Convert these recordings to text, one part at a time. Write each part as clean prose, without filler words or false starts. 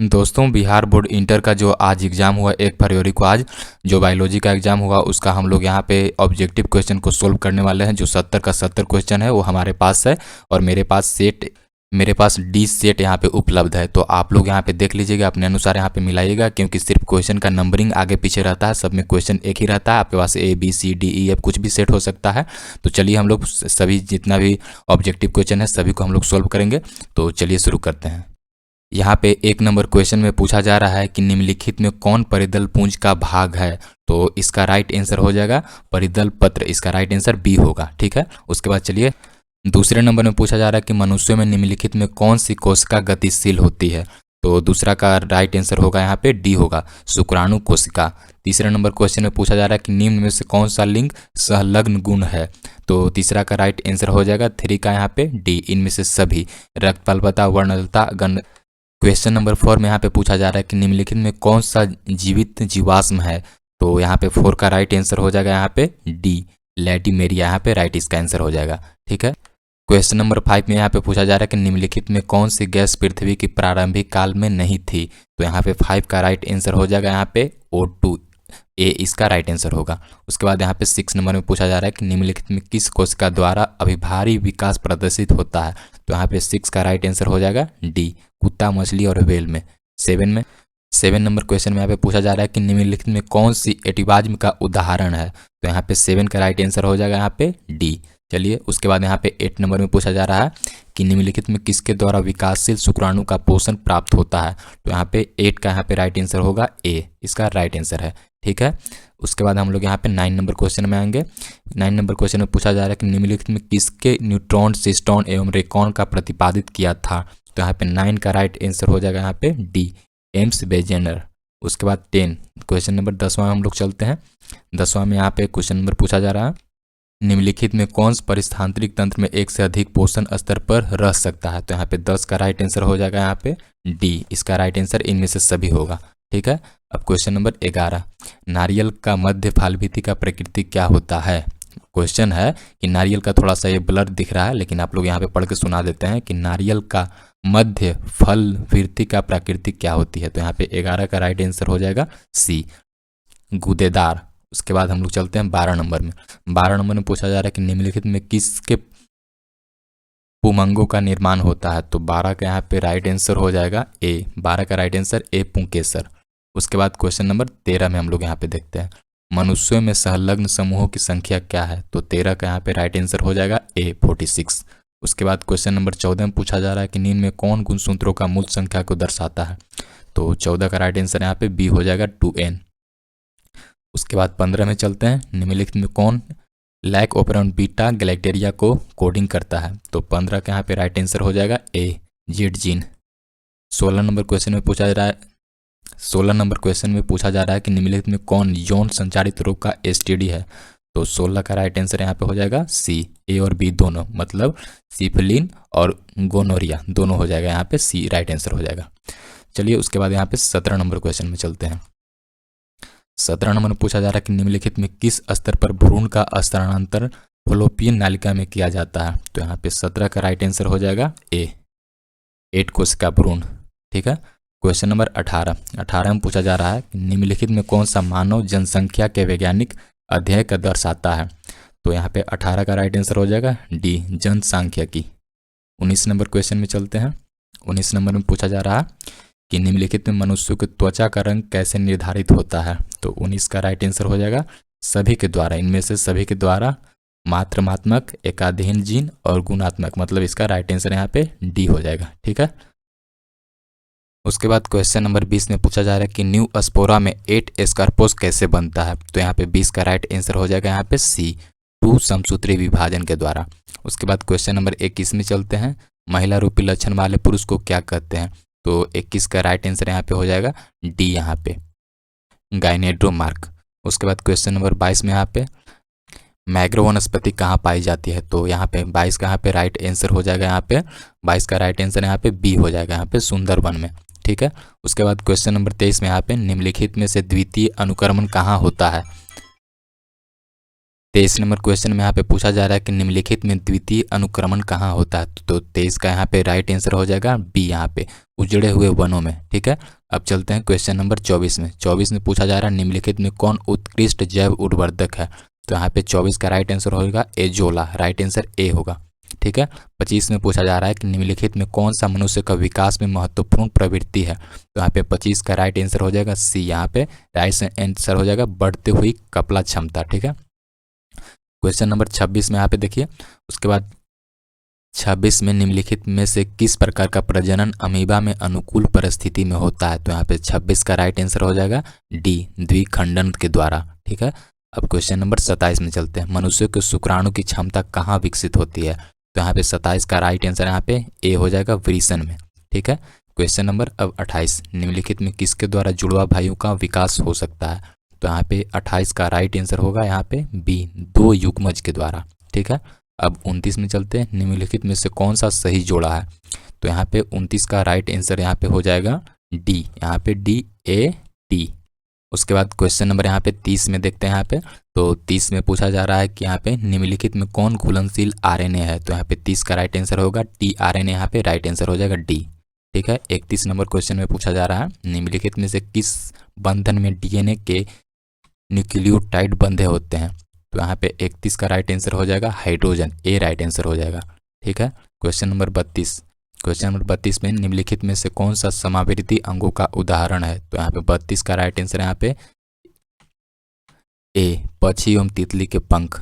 दोस्तों, Bihar board inter का जो आज एग्ज़ाम हुआ 1 फरवरी को, आज जो बायोलॉजी का एग्ज़ाम हुआ उसका हम लोग यहाँ पे ऑब्जेक्टिव क्वेश्चन को सोल्व करने वाले हैं। जो 70 का 70 क्वेश्चन है वो हमारे पास है और मेरे पास डी सेट यहाँ पे उपलब्ध है। तो आप लोग यहाँ पे देख लीजिएगा, अपने अनुसार यहाँ पे मिलाइएगा, क्योंकि सिर्फ क्वेश्चन का नंबरिंग आगे पीछे रहता है, सब में क्वेश्चन एक ही रहता है। आपके पास ABCDEF कुछ भी सेट हो सकता है। तो चलिए हम लोग सभी जितना भी ऑब्जेक्टिव क्वेश्चन है सभी को हम लोग सोल्व करेंगे। तो चलिए शुरू करते हैं। यहाँ पे 1 नंबर क्वेश्चन में पूछा जा रहा है कि निम्नलिखित में कौन परिदल पुंज का भाग है। तो इसका राइट आंसर हो जाएगा परिदल पत्र, इसका राइट आंसर बी होगा। ठीक है, उसके बाद चलिए दूसरे नंबर में पूछा जा रहा है कि मनुष्यों में निम्नलिखित में कौन सी कोशिका गतिशील होती है। तो दूसरा का राइट आंसर होगा यहाँ पे डी होगा, शुक्राणु कोशिका। तीसरे नंबर क्वेश्चन में पूछा जा रहा है कि निम्न में से कौन सा लिंग संलग्न गुण है। तो तीसरा का राइट आंसर हो जाएगा 3 का यहाँ पे डी, इनमें से सभी। रक्तफलपता, वर्णलता, गण। क्वेश्चन नंबर 4 में यहाँ पे पूछा जा रहा है कि निम्नलिखित में कौन सा जीवित जीवाश्म है। तो यहाँ पे 4 का राइट आंसर हो जाएगा यहाँ पे डी, लैटिमेरिया, यहाँ पे राइट इसका आंसर हो जाएगा। ठीक है, क्वेश्चन नंबर 5 में यहाँ पे पूछा जा रहा है कि निम्नलिखित में कौन सी गैस पृथ्वी की प्रारंभिक काल में नहीं थी। तो यहाँ पे 5 का राइट आंसर हो जाएगा यहाँ पे O2, ए इसका राइट आंसर होगा। उसके बाद यहाँ पे 6 नंबर में पूछा जा रहा है कि निम्नलिखित में किस कोशिका द्वारा अभिभारी विकास प्रदर्शित होता है। तो यहाँ पे 6 का राइट आंसर हो जाएगा डी, कुत्ता, मछली और व्हेल में। 7 नंबर क्वेश्चन में यहाँ पे पूछा जा रहा है कि निम्नलिखित में कौन सी एटिबाज्म का उदाहरण है। तो यहाँ पे 7 का राइट आंसर हो जाएगा यहाँ पे डी। चलिए उसके बाद यहाँ पे 8 नंबर में पूछा जा रहा है कि निम्नलिखित में किसके द्वारा विकासशील शुक्राणु का पोषण प्राप्त होता है। तो यहाँ पे 8 का यहाँ पे राइट आंसर होगा ए, इसका राइट आंसर है। ठीक है, उसके बाद हम लोग यहाँ पे 9 नंबर क्वेश्चन में आएंगे। 9 नंबर क्वेश्चन में पूछा जा रहा है कि निम्नलिखित में किसके न्यूट्रॉन, सिस्टॉन एवं रेकॉन का प्रतिपादित किया था। तो यहाँ पे 9 का राइट आंसर हो जाएगा यहाँ पे डी, एम्स वेजेनर। उसके बाद 10 क्वेश्चन नंबर 10वां में हम लोग चलते हैं। 10वां में यहाँ पे क्वेश्चन नंबर पूछा जा रहा है निम्नलिखित में कौन सा परिस्थानिक तंत्र में एक से अधिक पोषण स्तर पर रह सकता है। तो यहाँ पे 10 का राइट आंसर हो जाएगा यहाँ पे डी, इसका राइट आंसर इनमें से सभी होगा। ठीक है, अब क्वेश्चन नंबर 11, नारियल का मध्य फलभित्ति का प्रकृति क्या होता है। क्वेश्चन है कि नारियल का थोड़ा सा ये ब्लर दिख रहा है, लेकिन आप लोग यहाँ पे पढ़ के सुना देते हैं कि नारियल का मध्य फलभित्ति का प्रकृति क्या होती है। तो यहाँ पे 11 का राइट आंसर हो जाएगा सी, गूदेदार। उसके बाद हम लोग चलते हैं 12 नंबर में। 12 नंबर में पूछा जा रहा है कि निम्नलिखित में किसके पुमंगों का निर्माण होता है। तो 12 का यहाँ पे राइट आंसर हो जाएगा ए, 12 का राइट आंसर ए, पुंकेसर। उसके बाद क्वेश्चन नंबर 13 में हम लोग यहाँ पे देखते हैं मनुष्यों में संलग्न समूहों की संख्या क्या है। तो 13 का यहाँ पे राइट आंसर हो जाएगा ए, 46। उसके बाद क्वेश्चन नंबर 14 में पूछा जा रहा है कि निम्न में कौन गुणसूत्रों का मूल संख्या को दर्शाता है। तो 14 का राइट आंसर यहाँ पे बी हो जाएगा 2n। उसके बाद 15 में चलते हैं, निम्नलिखित में कौन लैक ओपेरॉन बीटा गैलेक्टेरिया को कोडिंग करता है। तो 15 का यहाँ पे राइट आंसर हो जाएगा ए, जेड जीन। 16 नंबर क्वेश्चन में पूछा जा रहा है कि निम्नलिखित में कौन यौन संचारित रोग का एसटीडी है। तो 16 का राइट आंसर यहाँ पे हो जाएगा सी, ए और बी दोनों, मतलब सिफिलिन और गोनोरिया दोनों हो जाएगा यहाँ पे सी, राइट आंसर हो जाएगा। चलिए उसके बाद यहाँ पे 17 नंबर क्वेश्चन में चलते हैं। 17 नंबर में पूछा जा रहा है कि निम्नलिखित में किस स्तर पर भ्रूण का स्थानांतरण फलोपियन नालिका में किया जाता है। तो यहाँ पे 17 का राइट आंसर हो जाएगा ए, 8 कोशिका भ्रूण। ठीक है, क्वेश्चन नंबर 18 में पूछा जा रहा है कि निम्नलिखित में कौन सा मानव जनसंख्या के वैज्ञानिक अध्ययन का दर्शाता है। तो यहाँ पे 18 का राइट आंसर हो जाएगा डी, जनसांख्यिकी। 19 नंबर क्वेश्चन में चलते हैं। 19 नंबर में पूछा जा रहा है कि निम्नलिखित में मनुष्यों की त्वचा का रंग कैसे निर्धारित होता है। तो 19 का राइट आंसर हो जाएगा सभी के द्वारा, इनमें से सभी के द्वारा मात्रात्मक, एकाधीन जीन और गुणात्मक, मतलब इसका राइट आंसर यहाँ पे डी हो जाएगा। ठीक है, उसके बाद क्वेश्चन नंबर 20 में पूछा जा रहा है कि न्यू स्पोरा में 8 एस्कार्पोस कैसे बनता है। तो यहाँ पे 20 का राइट आंसर हो जाएगा यहाँ पे सी, 2 समसूत्री विभाजन के द्वारा। उसके बाद क्वेश्चन नंबर 21 में चलते हैं, महिला रूपी लक्षण वाले पुरुष को क्या कहते हैं। तो 21 का राइट आंसर यहाँ पे हो जाएगा डी, यहाँ पे गाइनेड्रोमार्क। उसके बाद क्वेश्चन नंबर 22 में यहाँ पे मैग्रो वनस्पति कहाँ पाई जाती है। तो यहाँ पे 22 का यहाँ पे राइट आंसर हो जाएगा यहाँ पे 22 का राइट आंसर यहाँ पे बी हो जाएगा यहाँ पे सुंदरवन में। ठीक है, उसके बाद क्वेश्चन नंबर 23 में यहाँ पे निम्नलिखित में से द्वितीय अनुक्रमण कहाँ होता है। 23 नंबर क्वेश्चन में यहाँ पे पूछा जा रहा है कि निम्नलिखित में द्वितीय अनुक्रमण कहाँ होता है। तो 23 का यहाँ पे राइट आंसर हो जाएगा बी, यहाँ पे उजड़े हुए वनों में। ठीक है, अब चलते हैं क्वेश्चन नंबर 24 में। 24 में पूछा जा रहा है निम्नलिखित में कौन उत्कृष्ट जैव उर्वरक है। तो यहाँ पे 24 का राइट आंसर होगा एजोला, राइट आंसर ए होगा। ठीक है, 25 में पूछा जा रहा है कि निम्नलिखित में कौन सा मनुष्य का विकास में महत्वपूर्ण प्रवृत्ति है। तो यहाँ पे 25 का राइट आंसर हो जाएगा सी, यहाँ पे राइट आंसर हो जाएगा बढ़ती हुई कपला क्षमता। ठीक है, क्वेश्चन नंबर 26 में यहाँ पे देखिए, उसके बाद 26 में निम्नलिखित में से किस प्रकार का प्रजनन अमीबा में अनुकूल परिस्थिति में होता है। तो यहाँ पे 26 का राइट आंसर हो जाएगा डी, द्विखंडन के द्वारा। ठीक है, अब क्वेश्चन नंबर 27 में चलते हैं। मनुष्य के शुक्राणु की क्षमता कहाँ विकसित होती है। तो यहाँ पे 27 का राइट आंसर यहाँ पे ए हो जाएगा वृषण में। ठीक है, क्वेश्चन नंबर अब 28, निम्नलिखित में किसके द्वारा जुड़वा भाइयों का विकास हो सकता है। तो यहाँ पे 28 का राइट आंसर होगा यहाँ पे बी, दो युग्मज के द्वारा। ठीक है, अब 29 में चलते हैं। निम्नलिखित में से कौन सा सही जोड़ा है। तो यहाँ पे 29 का राइट आंसर यहाँ पे हो जाएगा डी, यहाँ पे डी ए टी। उसके बाद क्वेश्चन नंबर यहाँ पे 30 में देखते हैं। यहाँ पे तो 30 में पूछा जा रहा है कि यहाँ पे निम्नलिखित में कौन घुलनशील आरएनए है। तो यहाँ पे 30 का राइट आंसर होगा टी आरएनए, यहाँ पे राइट आंसर हो जाएगा डी। ठीक है, 31 नंबर क्वेश्चन में पूछा जा रहा है निम्नलिखित में से किस बंधन में डीएनए के न्यूक्लियोटाइड बंधे होते हैं। तो यहाँ पे 31 का राइट आंसर हो जाएगा हाइड्रोजन, ए राइट आंसर हो जाएगा। ठीक है, क्वेश्चन नंबर 32, क्वेश्चन नंबर 32 में निम्नलिखित में से कौन सा समावृत्ति अंगों का उदाहरण है। तो यहाँ पे 32 का राइट आंसर यहाँ पे ए, पक्षी एवं तितली के पंख।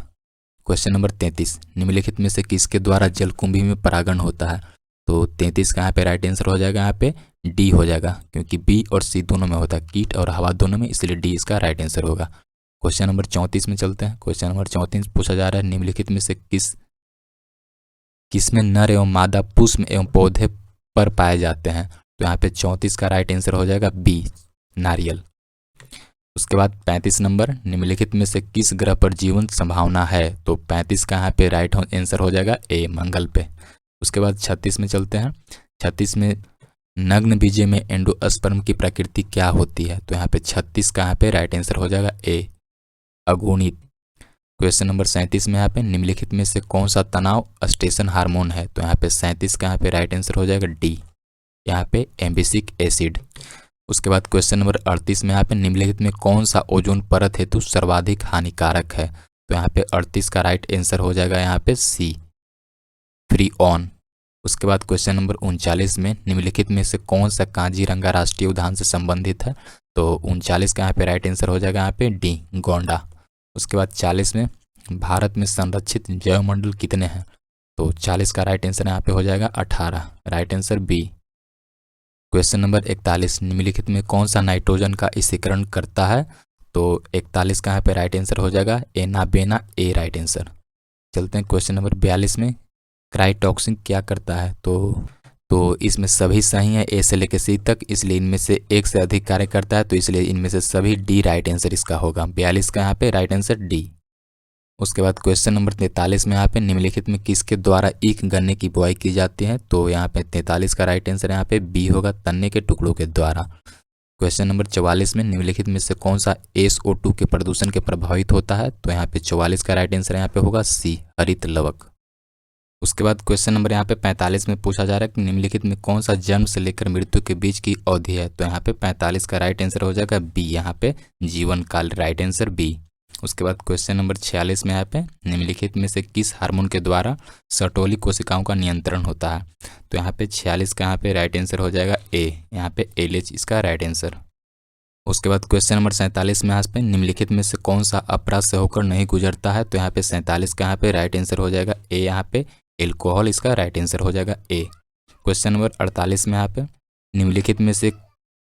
क्वेश्चन नंबर 33, निम्नलिखित में से किसके द्वारा जलकुंभी में परागण होता है। तो 33 का यहाँ पे राइट आंसर हो जाएगा यहाँ पे डी हो जाएगा, क्योंकि बी और सी दोनों में होता है, कीट और हवा दोनों में, इसलिए डी इसका राइट आंसर होगा। क्वेश्चन नंबर 34 में चलते हैं। क्वेश्चन नंबर 34 पूछा जा रहा है निम्नलिखित में से किसमें नर एवं मादा पुष्प एवं पौधे पर पाए जाते हैं। तो यहाँ पे 34 का राइट आंसर हो जाएगा बी, नारियल। उसके बाद 35 नंबर, निम्नलिखित में से किस ग्रह पर जीवन संभावना है। तो 35 का यहाँ पे राइट आंसर हो जाएगा ए, मंगल पे। उसके बाद 36 में चलते हैं। 36 में नग्न बीजे में एंडोस्पर्म की प्रकृति क्या होती है। तो यहाँ पे 36 का यहाँ पे राइट आंसर हो जाएगा ए, अगुणित। क्वेश्चन नंबर 37 में यहाँ पे निम्नलिखित में से कौन सा तनाव स्टेशन हार्मोन है। तो यहाँ पे 37 का यहाँ पे राइट आंसर हो जाएगा डी, यहाँ पे एम्बिसिक एसिड। उसके बाद क्वेश्चन नंबर 38 में यहाँ पे निम्नलिखित में कौन सा ओजोन परत हेतु सर्वाधिक हानिकारक है। तो यहाँ पे 38 का राइट आंसर हो जाएगा यहाँ पे सी, फ्रीऑन। उसके बाद क्वेश्चन नंबर 39 में निम्नलिखित में से कौन सा काजीरंगा राष्ट्रीय उद्यान से संबंधित है। तो 39 का यहाँ पे राइट आंसर हो जाएगा यहाँ पे डी, गोंडा। उसके बाद 40 में भारत में संरक्षित जैवमंडल कितने हैं। तो 40 का राइट आंसर यहाँ पे हो जाएगा 18, right answer B. Question number 41, निम्नलिखित में कौन सा नाइट्रोजन का स्थिरीकरण करता है। तो 41 का यहाँ पे राइट आंसर हो जाएगा एनाबेना, ए राइट आंसर। चलते हैं क्वेश्चन नंबर 42 में, क्राइटॉक्सिन क्या करता है। तो इसमें सभी सही है ए से लेकर सी तक, इसलिए इनमें से एक से अधिक कार्य करता है, तो इसलिए इनमें से सभी डी राइट आंसर इसका होगा। 42 का यहाँ पे राइट आंसर डी। उसके बाद क्वेश्चन नंबर 43 में यहाँ पे निम्नलिखित में किसके द्वारा ईख गन्ने की बुआई की जाती है। तो यहाँ पे 43 का राइट आंसर यहाँ पे बी होगा, तन्ने के टुकड़ों के द्वारा। क्वेश्चन नंबर 44 में निम्नलिखित में से कौन सा SO2 के प्रदूषण के प्रभावित होता है। तो यहाँ पे 44 का राइट आंसर यहाँ पे होगा सी, हरित लवक। उसके बाद क्वेश्चन नंबर यहाँ पे 45 में पूछा जा रहा है कि निम्नलिखित में कौन सा जन्म से लेकर मृत्यु के बीच की अवधि है। तो यहाँ पे 45 का राइट आंसर हो जाएगा बी, यहाँ पे जीवन काल, राइट आंसर बी। उसके बाद क्वेश्चन नंबर 46 में यहाँ पे निम्नलिखित में से किस हार्मोन के द्वारा सटोली कोशिकाओं का नियंत्रण होता है। तो यहाँ पे 46 का यहाँ पे राइट आंसर हो जाएगा ए, यहाँ पे LH इसका राइट आंसर। उसके बाद क्वेश्चन नंबर 47 में यहाँ पे निम्नलिखित में से कौन सा अपराध से होकर नहीं गुजरता है। तो यहाँ पे 47 का यहाँ पे राइट आंसर हो जाएगा ए, यहाँ पे एल्कोहल इसका राइट आंसर हो जाएगा ए। क्वेश्चन नंबर 48 में यहाँ पे निम्नलिखित में से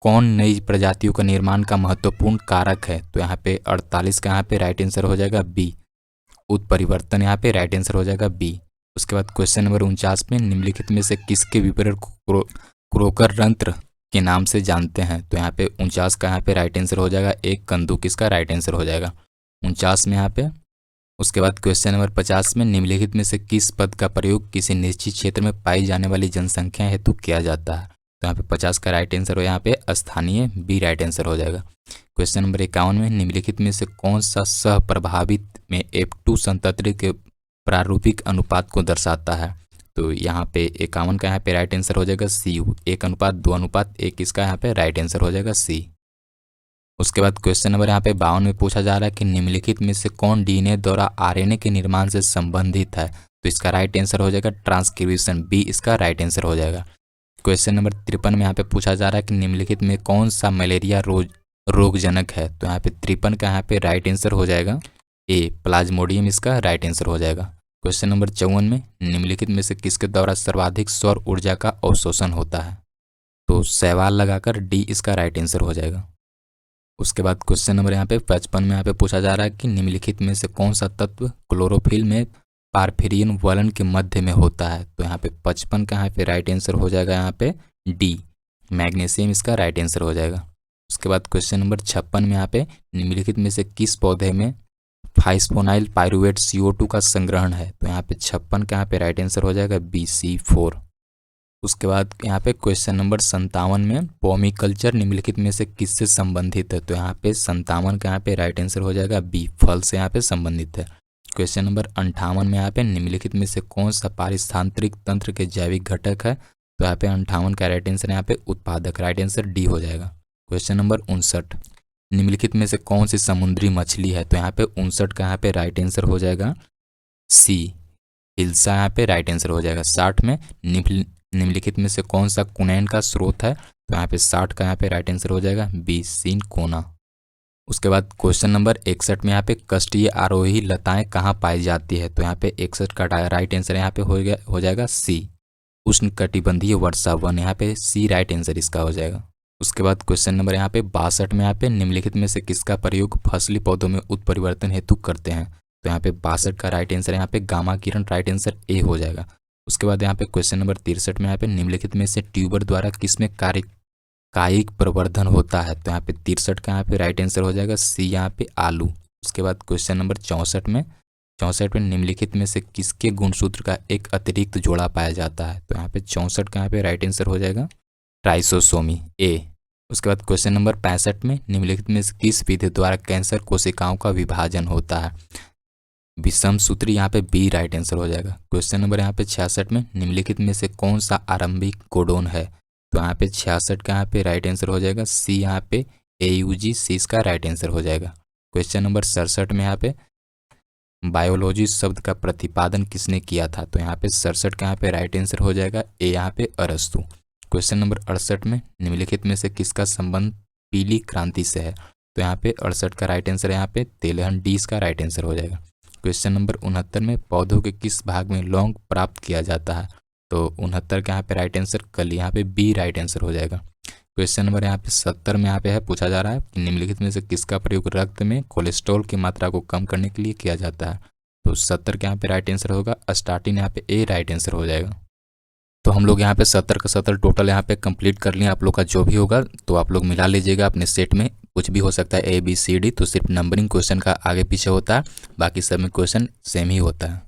कौन नई प्रजातियों का निर्माण का महत्वपूर्ण कारक है। तो यहाँ पे 48 का यहाँ पे राइट आंसर हो जाएगा बी, उत्परिवर्तन, यहाँ पे राइट आंसर हो जाएगा बी। उसके बाद क्वेश्चन नंबर 49 में निम्नलिखित में से किसके विपरीत क्रोकर रंत्र के नाम से जानते हैं। तो यहाँ पे 49 का यहाँ पे राइट आंसर हो जाएगा एक, कंदुक इसका राइट आंसर हो जाएगा 49 में यहाँ पे। उसके बाद क्वेश्चन नंबर 50 में निम्नलिखित में से किस पद का प्रयोग किसी निश्चित क्षेत्र में पाई जाने वाली जनसंख्या हेतु किया जाता है। तो यहाँ पे 50 का राइट आंसर हो यहाँ पे स्थानीय, बी राइट आंसर हो जाएगा। क्वेश्चन नंबर 51 में निम्नलिखित में से कौन सा सह प्रभावित में F2 संतति के प्रारूपिक अनुपात को दर्शाता है? तो यहाँ पे 51 का यहाँ पे राइट आंसर हो जाएगा सी, 1:2:1, इसका यहाँ पे राइट आंसर हो जाएगा सी। उसके बाद क्वेश्चन नंबर यहाँ पे 52 में पूछा जा रहा है कि निम्नलिखित में से कौन डीएनए द्वारा आरएनए के निर्माण से संबंधित है? तो इसका राइट आंसर हो जाएगा ट्रांसक्रिप्शन, बी इसका राइट आंसर हो जाएगा। क्वेश्चन नंबर 53 में यहाँ पे पूछा जा रहा है कि निम्नलिखित में कौन सा मलेरिया रोगजनक है? तो यहाँ पे 53 का यहाँ पे राइट आंसर हो जाएगा ए, प्लाज्मोडियम इसका राइट आंसर हो जाएगा। क्वेश्चन नंबर 54 में निम्नलिखित में से किसके द्वारा सर्वाधिक सौर ऊर्जा का अवशोषण होता है? तो सवाल लगाकर डी इसका राइट आंसर हो जाएगा। उसके बाद क्वेश्चन नंबर यहाँ पे 55 में यहाँ पे पूछा जा रहा है कि निम्नलिखित में से कौन सा तत्व क्लोरोफिल में पारफिरियन वलन के मध्य में होता है? तो यहाँ पे 55 का यहाँ पे राइट आंसर हो जाएगा यहाँ पे डी, मैग्नीशियम इसका राइट आंसर हो जाएगा। उसके बाद क्वेश्चन नंबर 56 में यहाँ पे निम्नलिखित में से किस पौधे में फाइस्फोनाइल पाइरुवेट CO2 का संग्रहण है? तो यहाँ पे 56 का यहाँ पे राइट आंसर हो जाएगा बी, C4। उसके बाद यहाँ पे क्वेश्चन नंबर 57 में पॉमीकल्चर निम्नलिखित में से किससे संबंधित है? तो यहाँ पे 57 का यहाँ पे राइट आंसर हो जाएगा बी, फल से यहाँ पे संबंधित है। क्वेश्चन नंबर 58 में यहाँ पे निम्नलिखित में से कौन सा पारिस्थितिक तंत्र के जैविक घटक है? तो यहाँ पे 58 का राइट आंसर यहाँ पे उत्पादक, राइट आंसर डी हो जाएगा। क्वेश्चन नंबर 59 निम्नलिखित में से कौन सी समुद्री मछली है? तो यहाँ पे 59 का यहाँ पे राइट आंसर हो जाएगा सी, हिल्सा यहाँ पे राइट आंसर हो जाएगा। 60 में निम्नलिखित में से कौन सा कुनैन का स्रोत है? तो यहाँ पे 60 का यहाँ पे राइट आंसर हो जाएगा बी, सिनकोना। उसके बाद क्वेश्चन नंबर 61 में यहाँ पे कष्टीय आरोही लताएं कहाँ पाई जाती है? तो यहाँ पे 61 का राइट आंसर यहाँ पे हो जाएगा सी, उष्णकटिबंधीय वर्षा वन, यहाँ पे सी राइट आंसर इसका हो जाएगा। उसके बाद क्वेश्चन नंबर यहाँ पे 62 में यहाँ पे निम्नलिखित में से किसका प्रयोग फसली पौधों में उत्परिवर्तन हेतु करते हैं? तो यहाँ पे 62 का राइट आंसर यहाँ पे gamma Kiran, right answer A हो जाएगा। उसके बाद यहाँ पे क्वेश्चन नंबर 63 में यहाँ पे निम्नलिखित में से ट्यूबर द्वारा किसमें कायिक प्रवर्धन होता है? तो यहाँ पे 63 का यहाँ पे राइट आंसर हो जाएगा सी, यहाँ पे आलू। उसके बाद क्वेश्चन नंबर 64 में निम्नलिखित में से किसके गुणसूत्र का एक अतिरिक्त जोड़ा पाया जाता है? तो यहाँ पे 64 का यहाँ पे राइट आंसर हो जाएगा ट्राइसोसोमी ए। उसके बाद क्वेश्चन नंबर 65 में निम्नलिखित में से किस विधि द्वारा कैंसर कोशिकाओं का विभाजन होता है? विषम सूत्री, यहाँ पे बी राइट आंसर हो जाएगा। क्वेश्चन नंबर यहाँ पे 66 में निम्नलिखित में से कौन सा आरंभिक कोडोन है? तो यहाँ पे 66 का यहाँ पे राइट आंसर हो जाएगा सी, यहाँ पे AUG, सी इसका राइट आंसर हो जाएगा। क्वेश्चन नंबर 67 में यहाँ पे बायोलॉजी शब्द का प्रतिपादन किसने किया था? तो यहाँ पे 67 का यहाँ पे राइट आंसर हो जाएगा ए, यहाँ पे अरस्तु। क्वेश्चन नंबर 68 में निम्नलिखित में से किसका संबंध पीली क्रांति से है? तो यहाँ पे 68 का राइट आंसर यहाँ पे तेलहन, डी इसका राइट आंसर हो जाएगा। क्वेश्चन नंबर 69 में पौधों के किस भाग में लौंग प्राप्त किया जाता है? तो 69 का यहाँ पे राइट आंसर कली, यहाँ पे बी राइट आंसर हो जाएगा। क्वेश्चन नंबर यहाँ पे 70 में यहाँ पे है पूछा जा रहा है कि निम्नलिखित में से किसका प्रयोग रक्त में कोलेस्ट्रॉल की मात्रा को कम करने के लिए किया जाता है? तो 70 का यहाँ पे राइट आंसर होगा अस्टाटिन, यहाँ पे ए राइट आंसर हो जाएगा। तो हम लोग यहाँ पे 70 का 70 टोटल यहाँ पे कंप्लीट कर लिए। आप लोग का जो भी होगा तो आप लोग मिला लीजिएगा अपने सेट में, कुछ भी हो सकता है A B C D, तो सिर्फ नंबरिंग क्वेश्चन का आगे पीछे होता है, बाकी सब में क्वेश्चन सेम ही होता है।